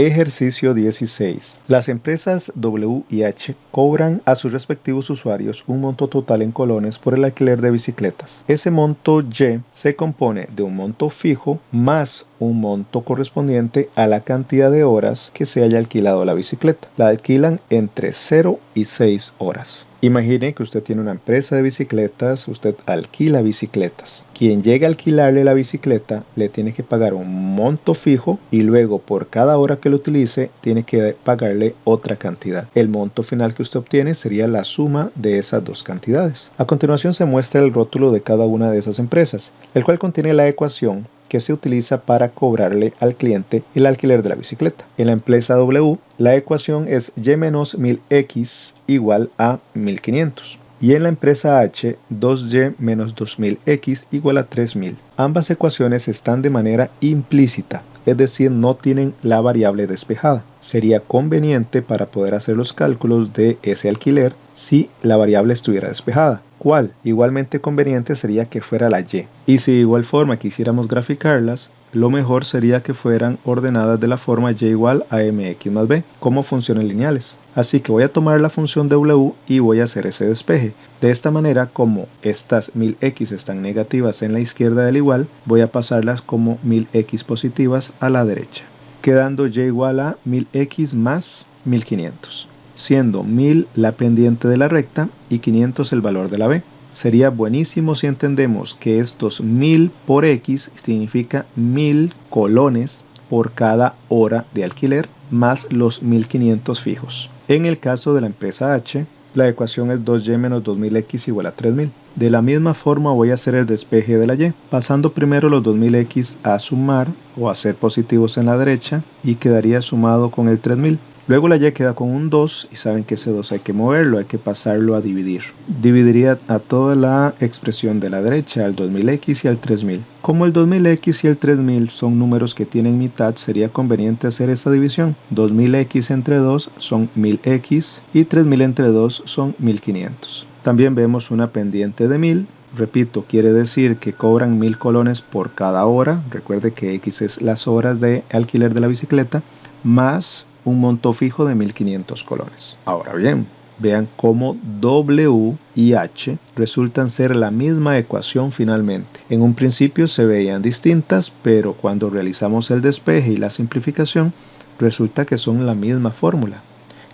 Ejercicio 16. Las empresas W y H cobran a sus respectivos usuarios un monto total en colones por el alquiler de bicicletas. Ese monto Y se compone de un monto fijo más un monto correspondiente a la cantidad de horas que se haya alquilado la bicicleta. La alquilan entre 0 y 6 horas. Imagine que usted tiene una empresa de bicicletas, usted alquila bicicletas. Quien llega a alquilarle la bicicleta le tiene que pagar un monto fijo y luego por cada hora que lo utilice tiene que pagarle otra cantidad. El monto final que usted obtiene sería la suma de esas dos cantidades. A continuación se muestra el rótulo de cada una de esas empresas, el cual contiene la ecuación que se utiliza para cobrarle al cliente el alquiler de la bicicleta. En la empresa W, la ecuación es Y menos 1000X igual a 1500. Y en la empresa H, 2Y menos 2000X igual a 3000. Ambas ecuaciones están de manera implícita, es decir, no tienen la variable despejada. Sería conveniente para poder hacer los cálculos de ese alquiler si la variable estuviera despejada. ¿Cuál? Igualmente conveniente sería que fuera la Y. Y si de igual forma quisiéramos graficarlas, lo mejor sería que fueran ordenadas de la forma Y igual a mx más b, como funciones lineales. Así que voy a tomar la función W y voy a hacer ese despeje. De esta manera, como estas 1000x están negativas en la izquierda del igual, voy a pasarlas como 1000x positivas a la derecha, quedando Y igual a 1000x más 1500. Siendo 1000 la pendiente de la recta y 500 el valor de la b. Sería buenísimo si entendemos que estos 1000 por x significa 1000 colones por cada hora de alquiler más los 1500 fijos. En el caso de la empresa H, la ecuación es 2y menos 2000x igual a 3000. De la misma forma voy a hacer el despeje de la y, pasando primero los 2000x a sumar o a ser positivos en la derecha y quedaría sumado con el 3000. Luego la y queda con un 2 y saben que ese 2 hay que moverlo, hay que pasarlo a dividir. Dividiría a toda la expresión de la derecha, al 2000x y al 3000. Como el 2000x y el 3000 son números que tienen mitad, sería conveniente hacer esa división. 2000x entre 2 son 1000x y 3000 entre 2 son 1500. También vemos una pendiente de 1000. Repito, quiere decir que cobran 1000 colones por cada hora. Recuerde que x es las horas de alquiler de la bicicleta, más un monto fijo de 1500 colones. Ahora bien, vean cómo W y H resultan ser la misma ecuación finalmente. En un principio se veían distintas, pero cuando realizamos el despeje y la simplificación, resulta que son la misma fórmula.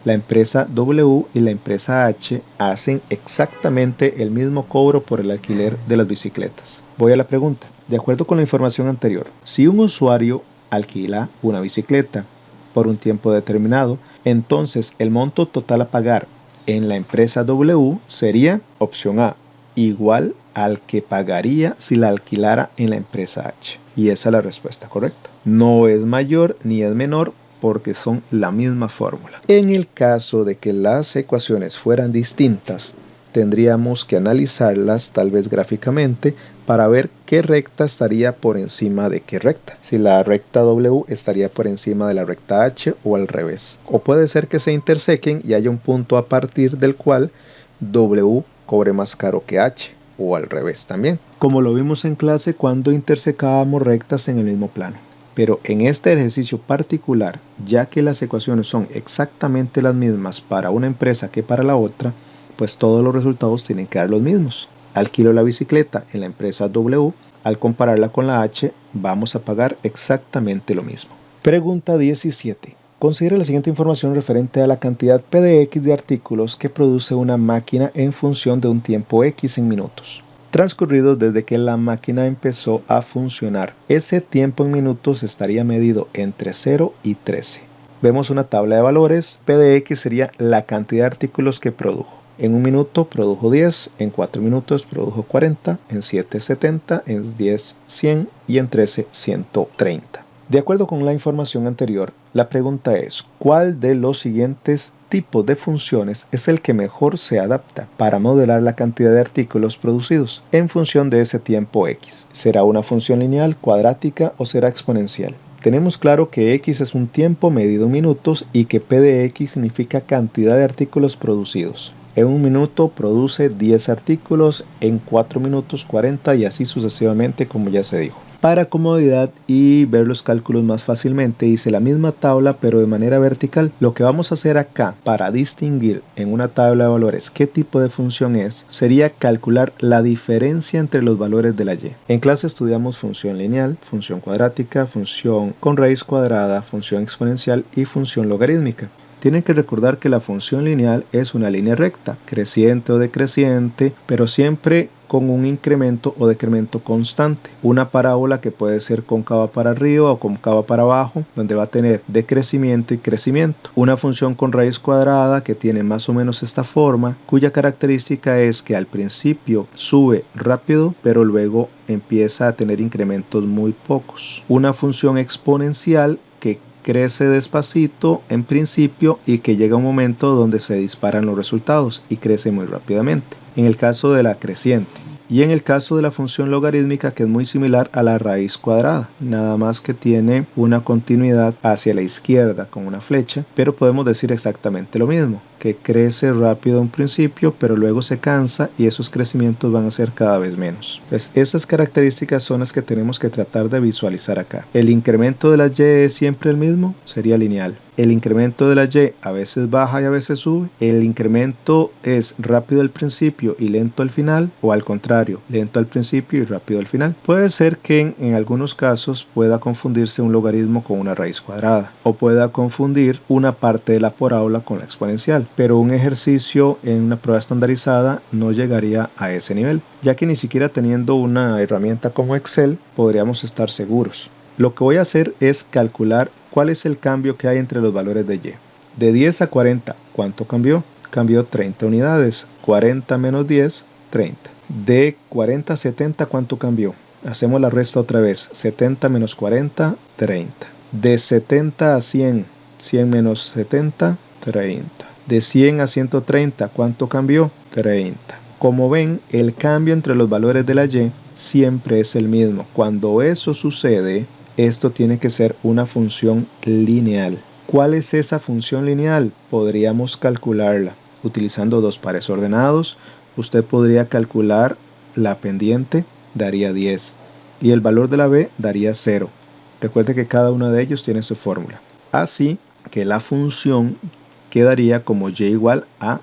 La empresa W y la empresa H hacen exactamente el mismo cobro por el alquiler de las bicicletas. Voy a la pregunta. De acuerdo con la información anterior, si un usuario alquila una bicicleta por un tiempo determinado, entonces el monto total a pagar en la empresa W sería, opción A, igual al que pagaría si la alquilara en la empresa H. Y esa es la respuesta correcta. No es mayor ni es menor porque son la misma fórmula. En el caso de que las ecuaciones fueran distintas, tendríamos que analizarlas tal vez gráficamente para ver qué recta estaría por encima de qué recta. Si la recta W estaría por encima de la recta H o al revés. O puede ser que se intersequen y haya un punto a partir del cual W cobre más caro que H, o al revés también, como lo vimos en clase cuando intersecábamos rectas en el mismo plano. Pero en este ejercicio particular, ya que las ecuaciones son exactamente las mismas para una empresa que para la otra, pues todos los resultados tienen que dar los mismos. Alquilo la bicicleta en la empresa W, al compararla con la H, vamos a pagar exactamente lo mismo. Pregunta 17. Considere la siguiente información referente a la cantidad P de X de artículos que produce una máquina en función de un tiempo X en minutos, transcurridos desde que la máquina empezó a funcionar. Ese tiempo en minutos estaría medido entre 0 y 13. Vemos una tabla de valores. P de X sería la cantidad de artículos que produjo. En un minuto produjo 10, en 4 minutos produjo 40, en 7 70, en 10 100 y en 13 130. De acuerdo con la información anterior, la pregunta es, ¿cuál de los siguientes tipos de funciones es el que mejor se adapta para modelar la cantidad de artículos producidos en función de ese tiempo X? ¿Será una función lineal, cuadrática o será exponencial? Tenemos claro que X es un tiempo medido en minutos y que P de X significa cantidad de artículos producidos. En un minuto produce 10 artículos, en 4 minutos 40 y así sucesivamente como ya se dijo. Para comodidad y ver los cálculos más fácilmente, hice la misma tabla pero de manera vertical. Lo que vamos a hacer acá para distinguir en una tabla de valores qué tipo de función es, sería calcular la diferencia entre los valores de la y. En clase estudiamos función lineal, función cuadrática, función con raíz cuadrada, función exponencial y función logarítmica. Tienen que recordar que la función lineal es una línea recta, creciente o decreciente, pero siempre con un incremento o decremento constante. Una parábola que puede ser cóncava para arriba o cóncava para abajo, donde va a tener decrecimiento y crecimiento. Una función con raíz cuadrada que tiene más o menos esta forma, cuya característica es que al principio sube rápido, pero luego empieza a tener incrementos muy pocos. Una función exponencial que crece despacito en principio y que llega un momento donde se disparan los resultados y crece muy rápidamente, en el caso de la creciente. Y en el caso de la función logarítmica, que es muy similar a la raíz cuadrada, nada más que tiene una continuidad hacia la izquierda con una flecha, pero podemos decir exactamente lo mismo, que crece rápido en principio, pero luego se cansa y esos crecimientos van a ser cada vez menos. Pues estas características son las que tenemos que tratar de visualizar acá. El incremento de la y es siempre el mismo, sería lineal. El incremento de la y a veces baja y a veces sube. El incremento es rápido al principio y lento al final, o al contrario, lento al principio y rápido al final. Puede ser que en algunos casos pueda confundirse un logaritmo con una raíz cuadrada, o pueda confundir una parte de la parábola con la exponencial, pero un ejercicio en una prueba estandarizada no llegaría a ese nivel, ya que ni siquiera teniendo una herramienta como Excel podríamos estar seguros. Lo que voy a hacer es calcular cuál es el cambio que hay entre los valores de y. De 10 a 40, ¿cuánto cambió? Cambió 30 unidades. 40 menos 10, 30. De 40 a 70, ¿cuánto cambió? Hacemos la resta otra vez. 70 menos 40, 30. De 70 a 100, 100 menos 70, 30. De 100 a 130, ¿cuánto cambió? 30. Como ven, el cambio entre los valores de la y siempre es el mismo. Cuando eso sucede, esto tiene que ser una función lineal. ¿Cuál es esa función lineal? Podríamos calcularla utilizando dos pares ordenados. Usted podría calcular la pendiente, daría 10, y el valor de la b daría 0. Recuerde que cada uno de ellos tiene su fórmula. Así que la función quedaría como y igual a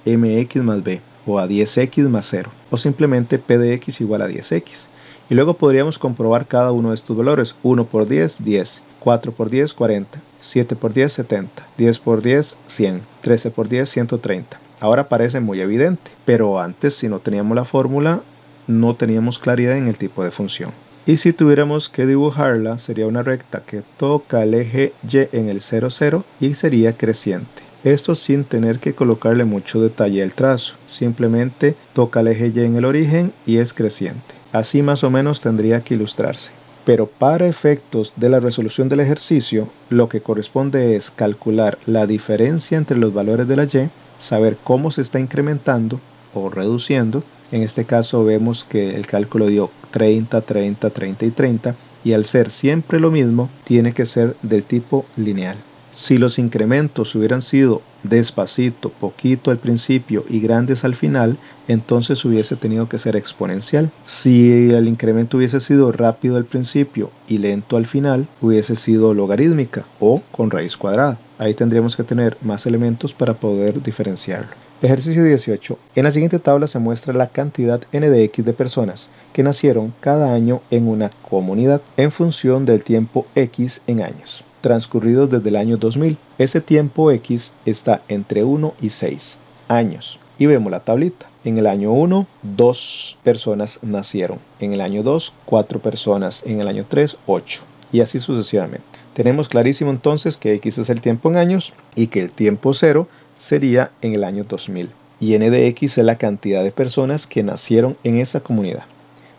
mx más b, o a 10x más 0, o simplemente p de x igual a 10x. Y luego podríamos comprobar cada uno de estos valores. 1 por 10, 10. 4 por 10, 40. 7 por 10, 70. 10 por 10, 100. 13 por 10, 130. Ahora parece muy evidente, pero antes, si no teníamos la fórmula, no teníamos claridad en el tipo de función. Y si tuviéramos que dibujarla, sería una recta que toca el eje y en el 0, 0 y sería creciente. Esto sin tener que colocarle mucho detalle al trazo, simplemente toca el eje y en el origen y es creciente. Así más o menos tendría que ilustrarse. Pero para efectos de la resolución del ejercicio, lo que corresponde es calcular la diferencia entre los valores de la y, saber cómo se está incrementando o reduciendo. En este caso vemos que el cálculo dio 30, 30, 30 y 30, y al ser siempre lo mismo, tiene que ser del tipo lineal. Si los incrementos hubieran sido despacito, poquito al principio y grandes al final, entonces hubiese tenido que ser exponencial. Si el incremento hubiese sido rápido al principio y lento al final, hubiese sido logarítmica o con raíz cuadrada. Ahí tendríamos que tener más elementos para poder diferenciarlo. Ejercicio 18. En la siguiente tabla se muestra la cantidad n de x de personas que nacieron cada año en una comunidad en función del tiempo x en años transcurridos desde el año 2000. Ese tiempo x está entre 1 y 6 años. Y vemos la tablita. En el año 1, 2 personas nacieron. En el año 2, 4 personas. En el año 3, 8. Y así sucesivamente. Tenemos clarísimo entonces que x es el tiempo en años y que el tiempo 0 sería en el año 2000. Y n de x es la cantidad de personas que nacieron en esa comunidad.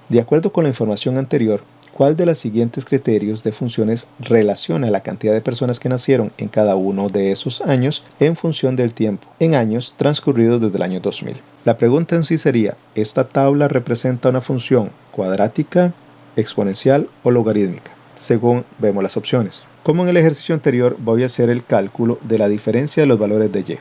De acuerdo con la información anterior, ¿cuál de los siguientes criterios de funciones relaciona la cantidad de personas que nacieron en cada uno de esos años en función del tiempo en años transcurridos desde el año 2000? La pregunta en sí sería, ¿esta tabla representa una función cuadrática, exponencial o logarítmica? Según vemos las opciones. Como en el ejercicio anterior, voy a hacer el cálculo de la diferencia de los valores de y.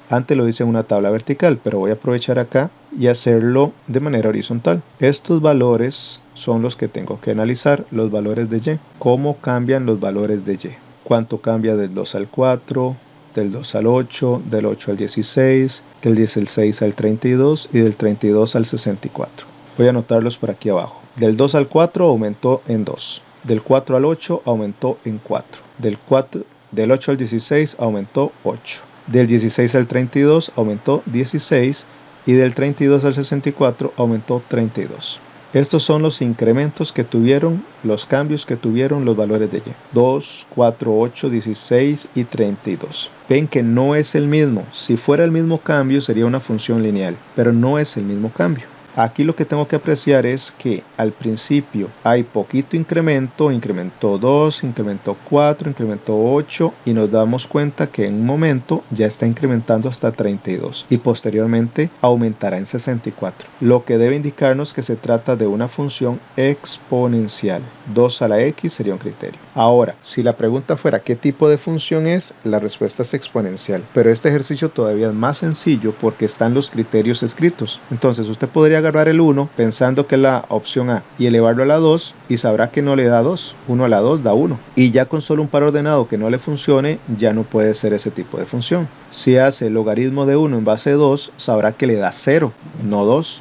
Antes lo hice en una tabla vertical, pero voy a aprovechar acá y hacerlo de manera horizontal. Estos valores son los que tengo que analizar, los valores de y. ¿Cómo cambian los valores de y? ¿Cuánto cambia del 2 al 4, del 2 al 8, del 8 al 16, del 16 al 32 y del 32 al 64? Voy a anotarlos por aquí abajo. Del 2 al 4 aumentó en 2. Del 4 al 8 aumentó en 4. Del 8 al 16 aumentó 8. Del 16 al 32 aumentó 16 y del 32 al 64 aumentó 32. Estos son los incrementos que tuvieron, los cambios que tuvieron los valores de y. 2, 4, 8, 16 y 32. Ven que no es el mismo. Si fuera el mismo cambio sería una función lineal, pero no es el mismo cambio. Aquí lo que tengo que apreciar es que al principio hay poquito incremento, incrementó 2, incrementó 4, incrementó 8 y nos damos cuenta que en un momento ya está incrementando hasta 32 y posteriormente aumentará en 64, lo que debe indicarnos que se trata de una función exponencial. 2 a la x sería un criterio. Ahora, si la pregunta fuera ¿qué tipo de función es? La respuesta es exponencial, pero este ejercicio todavía es más sencillo porque están los criterios escritos. Entonces usted podría agarrar el 1 pensando que es la opción A y elevarlo a la 2 y sabrá que no le da 2. 1 a la 2 da 1. Y ya con solo un par ordenado que no le funcione, ya no puede ser ese tipo de función. Si hace el logaritmo de 1 en base 2, sabrá que le da 0, no 2,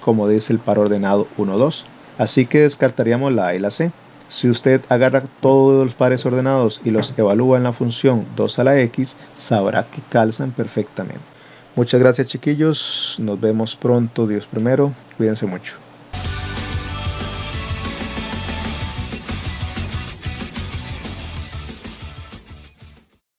como dice el par ordenado 1, 2. Así que descartaríamos la A y la C. Si usted agarra todos los pares ordenados y los evalúa en la función 2 a la x, sabrá que calzan perfectamente. Muchas gracias chiquillos, nos vemos pronto, Dios primero, cuídense mucho.